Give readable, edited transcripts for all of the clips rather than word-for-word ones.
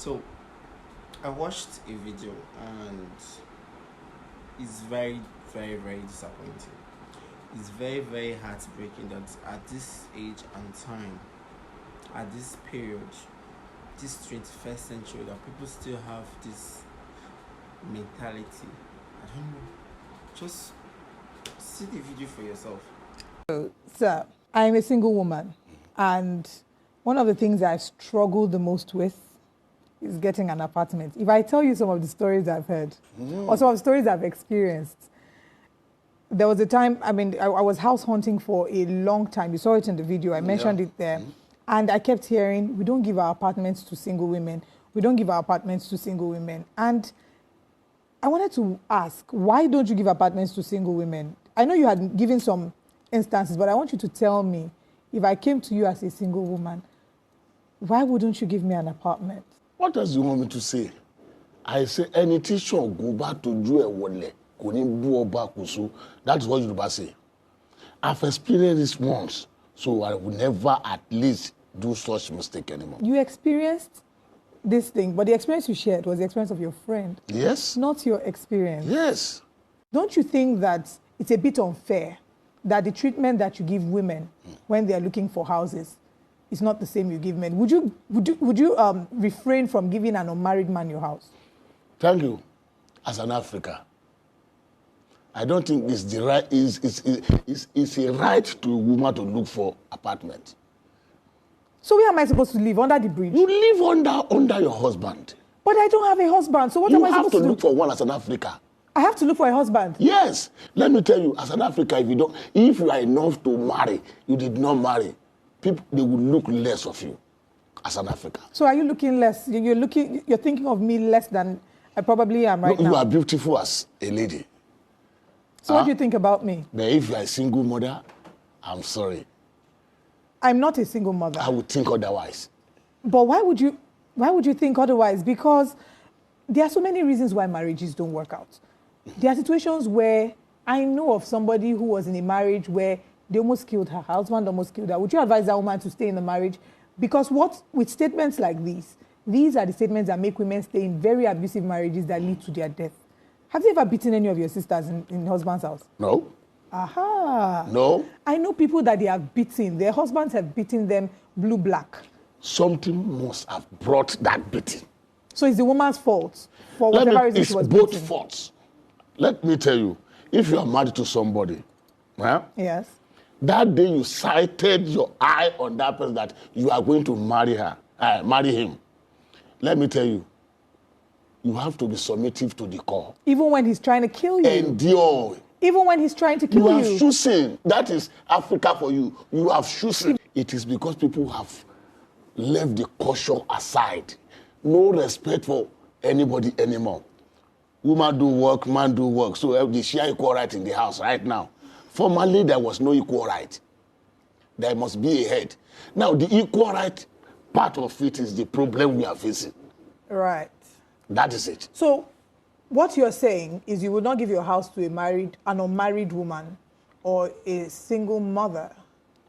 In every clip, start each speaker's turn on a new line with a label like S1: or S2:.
S1: So I watched a video and it's very, very, very disappointing. It's very, very heartbreaking that at this age and time, at this period, this 21st century, that people still have this mentality. I don't know. Just see the video for yourself.
S2: Sir, I'm a single woman, and one of the things I've struggled the most with is getting an apartment. If I tell you some of the stories I've heard, or some of the stories I've experienced, there was a time, I was house hunting for a long time. You saw it in the video, I mentioned it there. And I kept hearing, we don't give our apartments to single women. We don't give our apartments to single women. And I wanted to ask, why don't you give apartments to single women? I know you had given some instances, but I want you to tell me, if I came to you as a single woman, why wouldn't you give me an apartment?
S3: What else do you want me to say? I say, any teacher go back to do a wole. That's what you say. I've experienced this once, so I will never at least do such mistake anymore.
S2: You experienced this thing, but the experience you shared was the experience of your friend.
S3: Yes.
S2: Not your experience.
S3: Yes.
S2: Don't you think that it's a bit unfair that the treatment that you give women when they are looking for houses is not the same you give men? Would you refrain from giving an unmarried man your house?
S3: Thank you. As an African, I don't think it's the right it's a right to a woman to look for apartment.
S2: So where am I supposed to live? Under the bridge?
S3: You live under your husband.
S2: But I don't have a husband, so what am I supposed to do?
S3: You have to look for one as an African.
S2: I have to look for a husband?
S3: Yes. Let me tell you, as an African, if you are enough to marry, you did not marry, people, they will look less of you as an African.
S2: So are you looking less? You're thinking of me less than I probably am right now?
S3: You are beautiful as a lady.
S2: So what do you think about me?
S3: But if you are a single mother, I'm sorry.
S2: I'm not a single mother.
S3: I would think otherwise.
S2: But why would you think otherwise? Because there are so many reasons why marriages don't work out. There are situations where I know of somebody who was in a marriage where they almost killed her husband, almost killed her. Would you advise that woman to stay in the marriage? Because with statements like these are the statements that make women stay in very abusive marriages that lead to their death. Have you ever beaten any of your sisters in husband's house?
S3: No.
S2: Aha.
S3: No.
S2: I know people that they have beaten. Their husbands have beaten them blue-black.
S3: Something must have brought that beating.
S2: So it's the woman's fault for whatever reason she was beaten?
S3: It's both faults. Let me tell you, if you are married to somebody,
S2: yes,
S3: that day you sighted your eye on that person that you are going to marry him. Let me tell you, you have to be submissive to the call.
S2: Even when he's trying to kill you?
S3: Endure.
S2: Even when he's trying to kill you?
S3: You have chosen. That is Africa for you. You have chosen. It is because people have left the caution aside. No respect for anybody anymore. Woman do work, man do work. So they share equal right in the house right now. Formerly, there was no equal right. There must be a head. Now, the equal right part of it is the problem we are facing.
S2: Right.
S3: That is it.
S2: So, what you're saying is you would not give your house to an unmarried woman or a single mother.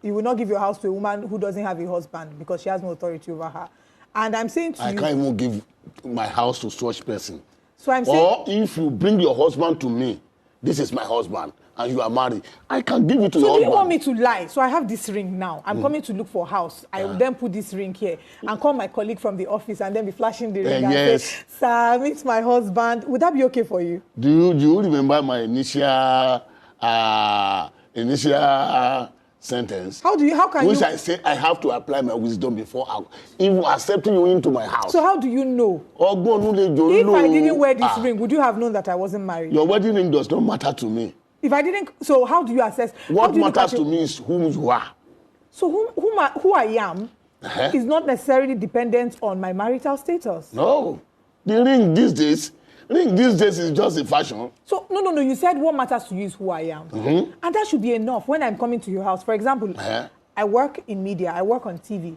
S2: You would not give your house to a woman who doesn't have a husband because she has no authority over her. And I'm saying to you...
S3: I can't even give my house to such person.
S2: So I'm saying...
S3: Or if you bring your husband to me, this is my husband, and you are married, I can give it to your husband.
S2: So do you want me to lie? So I have this ring now. I'm coming to look for a house. I will then put this ring here and call my colleague from the office and then be flashing the ring and say, sir, meet my husband. Would that be okay for you?
S3: Do you remember my initial sentence?
S2: How can
S3: Which
S2: you...
S3: I say I have to apply my wisdom before even accepting you into my house.
S2: So how do you know? If I didn't wear this ring, would you have known that I wasn't married?
S3: Your wedding ring does not matter to me.
S2: If I didn't... So how do you assess...
S3: What matters to me is whom you are.
S2: So who I am is not necessarily dependent on my marital status.
S3: No. The ring these days is just a fashion.
S2: So, no. You said what matters to you is who I am. And that should be enough when I'm coming to your house. For example, I work in media. I work on TV.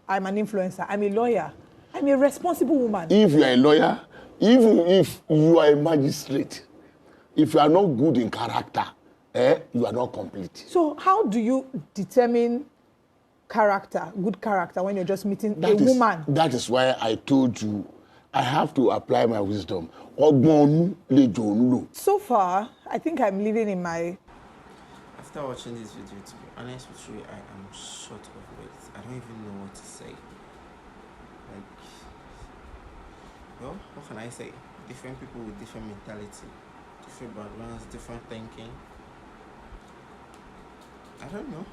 S2: I'm an influencer. I'm a lawyer. I'm a responsible woman.
S3: If you are a lawyer, even if you are a magistrate, if you are not good in character, you are not complete.
S2: So how do you determine character, good character, when you're just meeting a
S3: That is-
S2: woman.
S3: That is why I told you I have to apply my wisdom. Ọgbọ́n lè jò ń lò.
S2: So far, I think I'm living in my...
S1: After watching this video, to be honest with you, I am short of words. I don't even know what to say. Like, well, what can I say? Different people with different mentality, different backgrounds, different thinking. I don't know.